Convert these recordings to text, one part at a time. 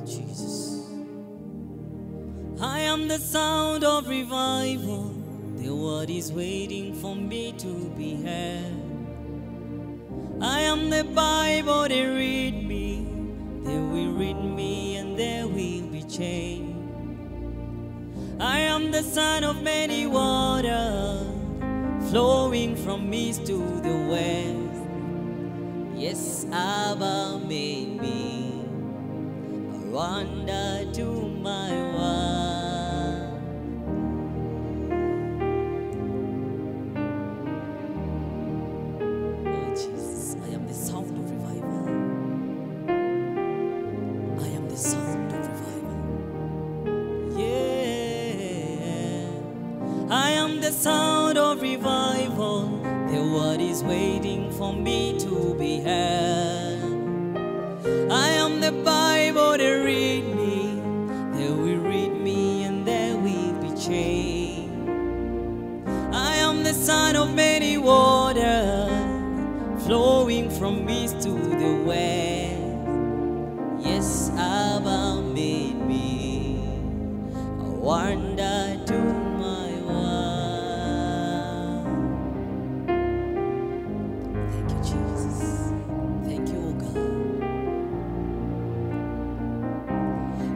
Jesus. I am the sound of revival. The word is waiting for me to be heard. I am the Bible, they read me. They will read me and they will be changed. I am the son of many waters, flowing from east to the west. Yes, Abba made me a wonder to my world. Oh Jesus, I am the sound of revival. I am the sound of revival. Yeah, I am the sound of revival. The word is waiting for me to be heard. I am the Bible, they read me. They will read me and they will be changed. I am the son of many waters, flowing from east to the west. Yes, Abba made me a wonder to my world. Thank you, Jesus. Thank you, O God.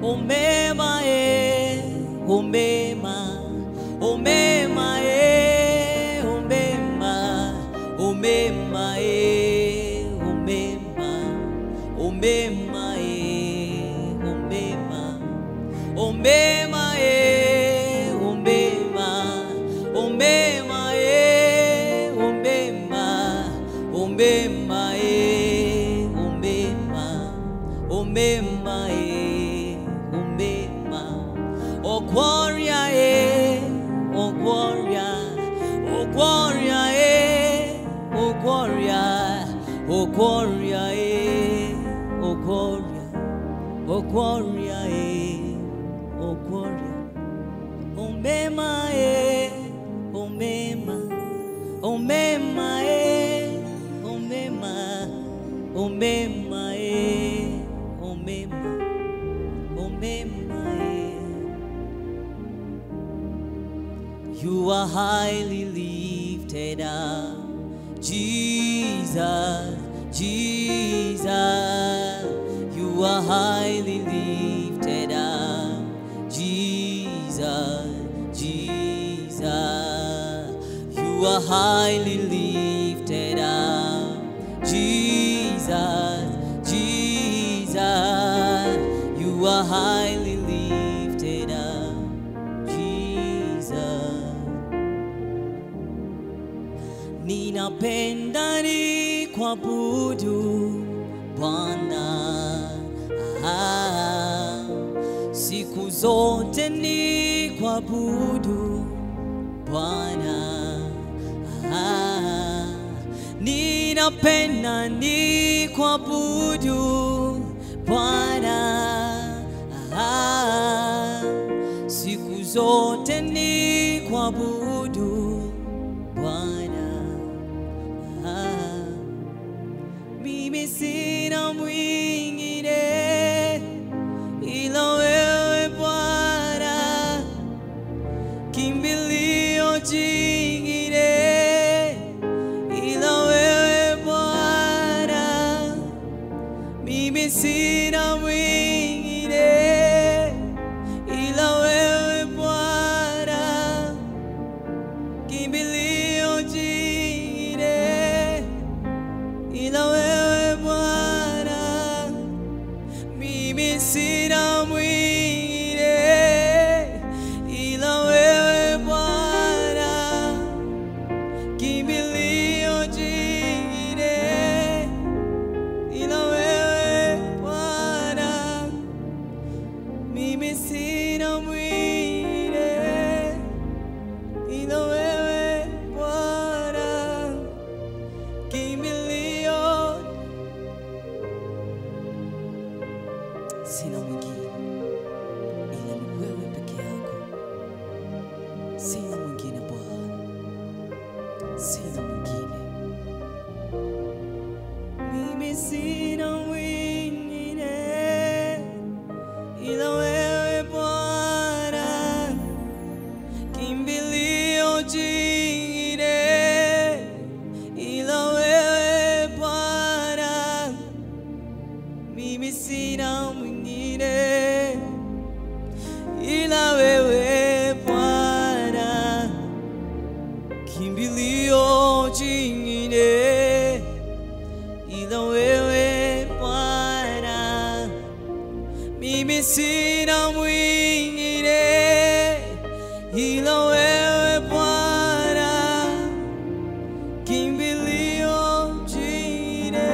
Omema omema, omema omema, omema omema, omema omema, omema omema, omema omema, omema omema, omema. Oh gloria, oh gloria, oh gloria, oh gloria, oh gloria, oh gloria, oh gloria, oh gloria. Omema, omema, omema, omema, omema, omema, omema. You are highly lifted up, Jesus, Jesus. You are highly lifted up, Jesus, Jesus. You are highly lifted up, Jesus, Jesus. You are highly lifted up, Jesus. Ninapenda ni kuabudu Bwana, siku zote ni kuabudu Bwana. Ninapenda ni kuabudu Bwana, siku zote ni kuabudu Bwana. Mimi sina mwingine ila wewe Bwana, kimbilio jingine ila wewe Bwana. Mimi sina mwingine ila wewe Bwana, kimbilio jingine ila wewe Bwana. Mimi sina mwingine ila wewe Bwana, kimbilio jingine ila wewe Bwana. Mimi sina mwingine ila wewe Bwana, kimbilio. Sina mwingine ila ni wewe peke yako. Sina mwingine Bwana, sina mwingine. Mimi sina mwingine sina mwingine ila wewe Bwana, kimbilio jingine ila wewe Bwana, mimi sina mwingine ila wewe Bwana, kimbilio jingine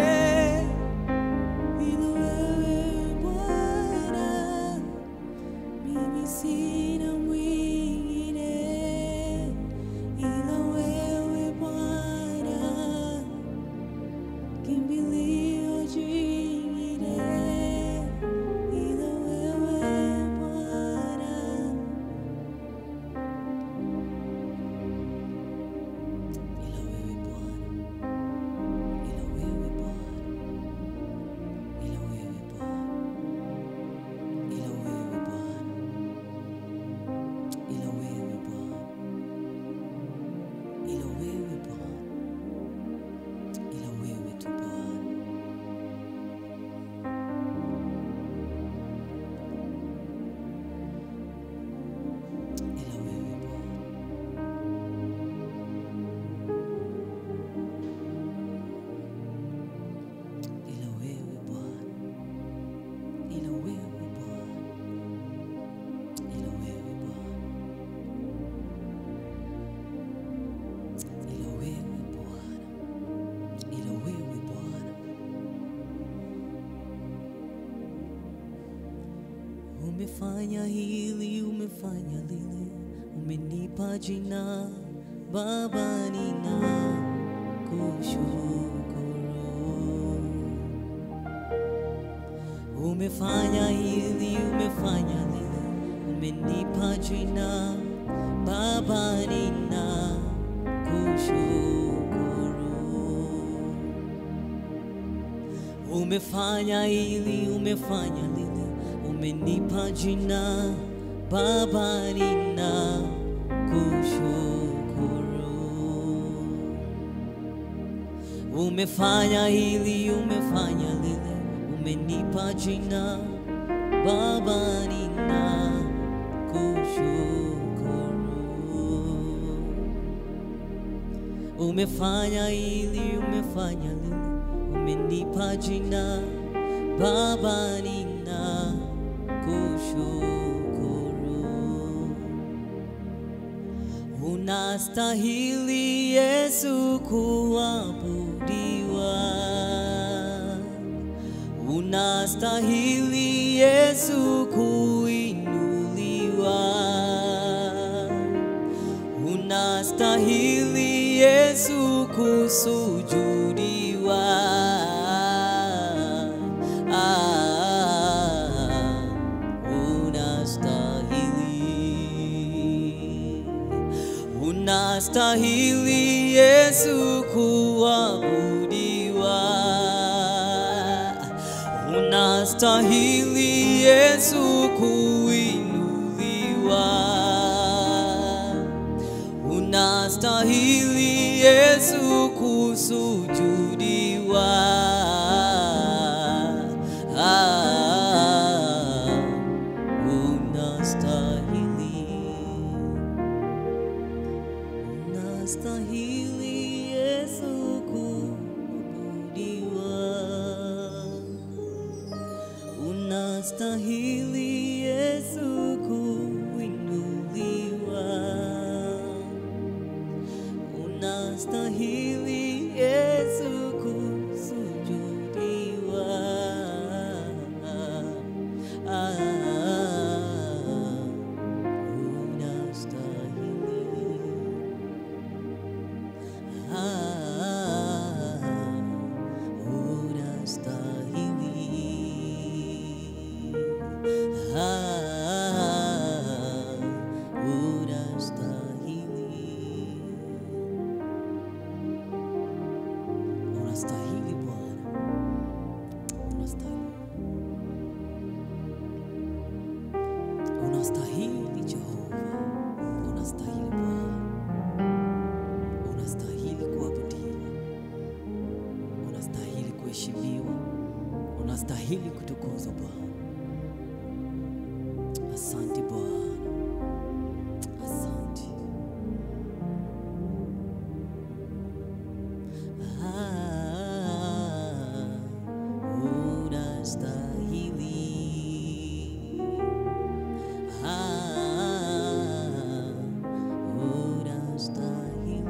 ila wewe Bwana, mimi sina mwingine ila wewe Bwana, kimbilio jingine ila wewe Bwana, ila wewe Bwana, ila wewe Bwana, ila wewe Bwana, ila wewe Bwana, ila wewe Bwana, ila wewe Bwana, ila wewe tu Bwana, ila wewe Bwana, ila wewe Bwana, ila wewe Bwana, ila wewe Bwana, ila wewe Bwana, ila wewe Bwana. Umefanya hili, umefanya lile, umenipa jina Baba, nina kushukuru. Umefanya hili, umefanya lile, umenipa jina Baba, nina kushukuru. Umefanya hili, umefanya lile, umenipa jina Baba, nina kushukuru. Umefanya hili, umefanya lile, umenipa jina Baba, nina kushukuru. Umefanya hili, umefanya lile, umenipa jina Baba, nina kushukuru. Unastahili Yesu kuabudiwa, unastahili Yesu kuinuliwa, unastahili Yesu kusujudiwa. Unastahili Yesu kuabudiwa, unastahili Yesu kuinuliwa, unastahili Yesu kusujudiwa. Unastahili Yesu kuabudiwa, unastahili Yesu kuinuliwa, unastahili Yesu kusujudiwa. Unastahili Bwana, unastahili, unastahili Jehova, unastahili Bwana, unastahili kuabudiwa, unastahili kuheshimiwa, unastahili unastahili kutukuzwa Bwana. Asante Bwana. Asante. Unastahili. Unastahili.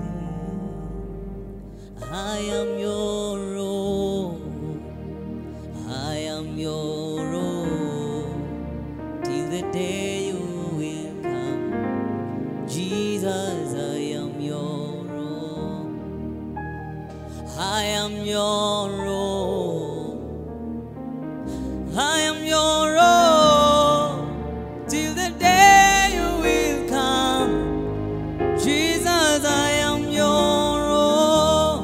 I am your own. I am your own. Till the day you will come. Jesus, I am your own. I am your own. I am your own. Till the day you will come. Jesus, I am your own.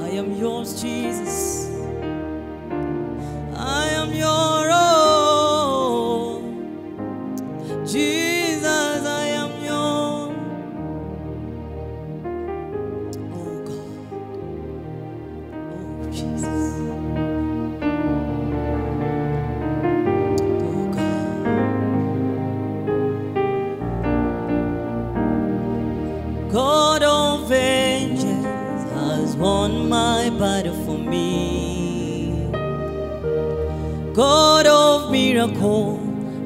I am yours, Jesus. I am your own. Jesus, I am your. Oh God. Oh Jesus. Oh God. God of vengeance has won my battle for me. God of miracle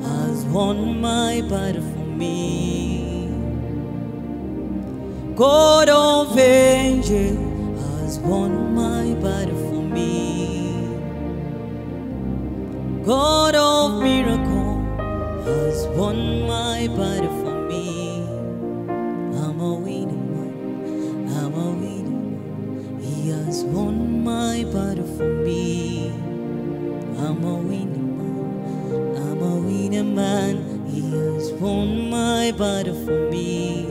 has won my battle for me. God of vengeance has won my battle for me. God of miracle has won my battle for me. I'm a winner man. I'm a winner man. He has won my battle for me. I'm a winner man. I'm a winner man. He has won my battle for me.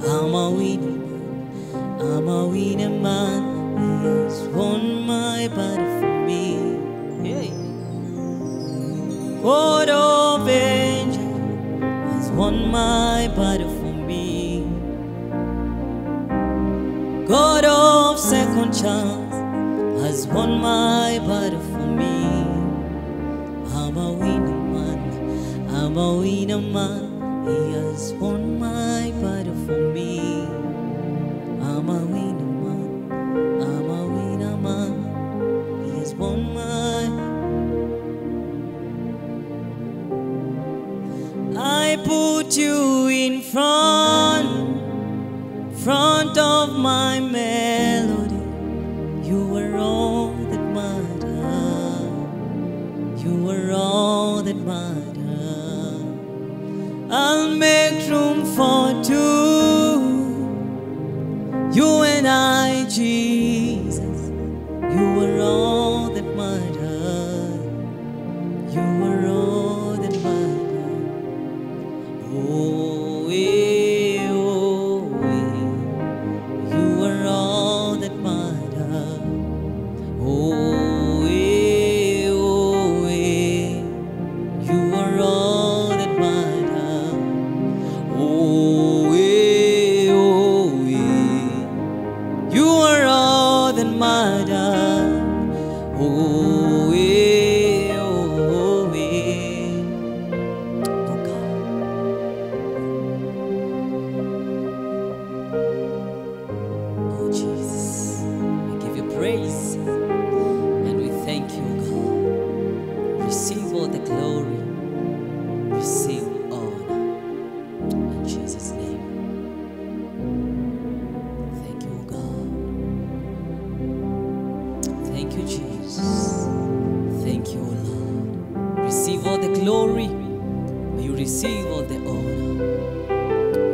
I'm a winner man. I'm a winner man. He has won my battle for me. Hey. God of vengeance has won my battle for me. God of second chance has won my battle for me. I'm a winner man. I'm a winner man. He has won my battle for me. I'm a winner man. I'm a winner man. He has won my. I put you in front of my melody. You were all that mattered. You were all that mattered. I'll make room for two. You and I, Jesus. You were all that mattered. You were all that mattered. Oh, you were all that mattered. Oh, you were all that mattered. Oh, you were all that mattered. Oh, Jesus, we give you praise and we thank you, God. Receive all the glory, receive honor in Jesus' name. Thank you, God. Thank you, Jesus. Thank you, Lord. Receive all the glory, may you receive all the honor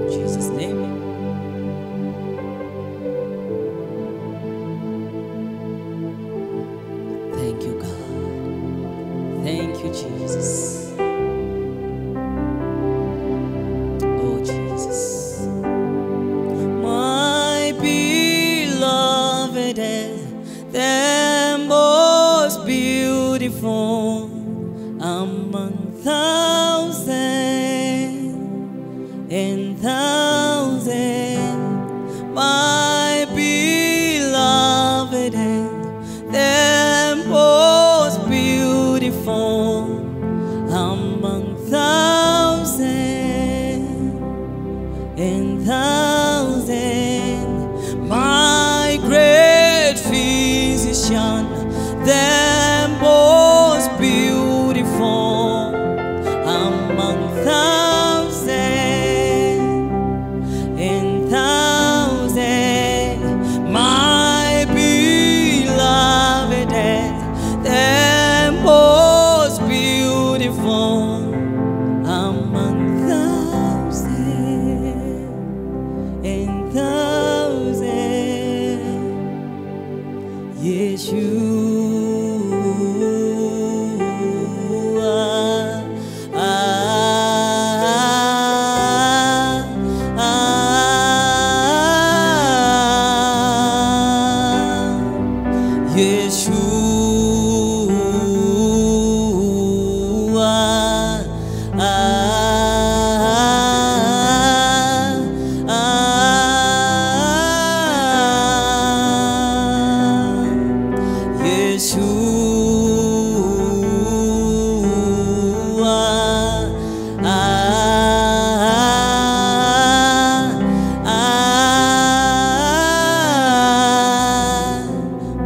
in Jesus' name. Thank you, God. Thank you, Jesus. Oh, Jesus. My beloved is the most beautiful among thousands and thousands. My beloved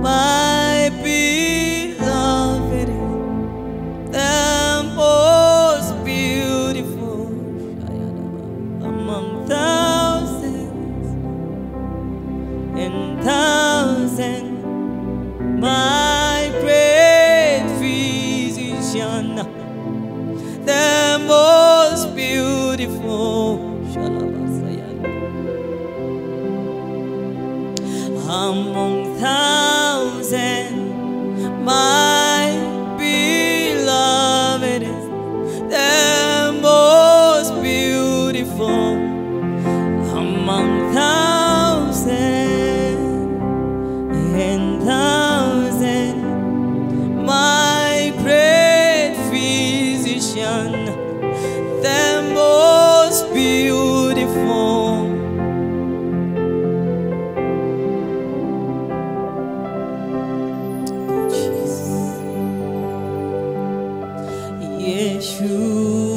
my beloved, the most beautiful among thousands and thousands, my great physician, the most beautiful among thousands, my beloved is the most beautiful among thousands and thousands, my great physician, the most beautiful. Oh, Jesus. Yeshua.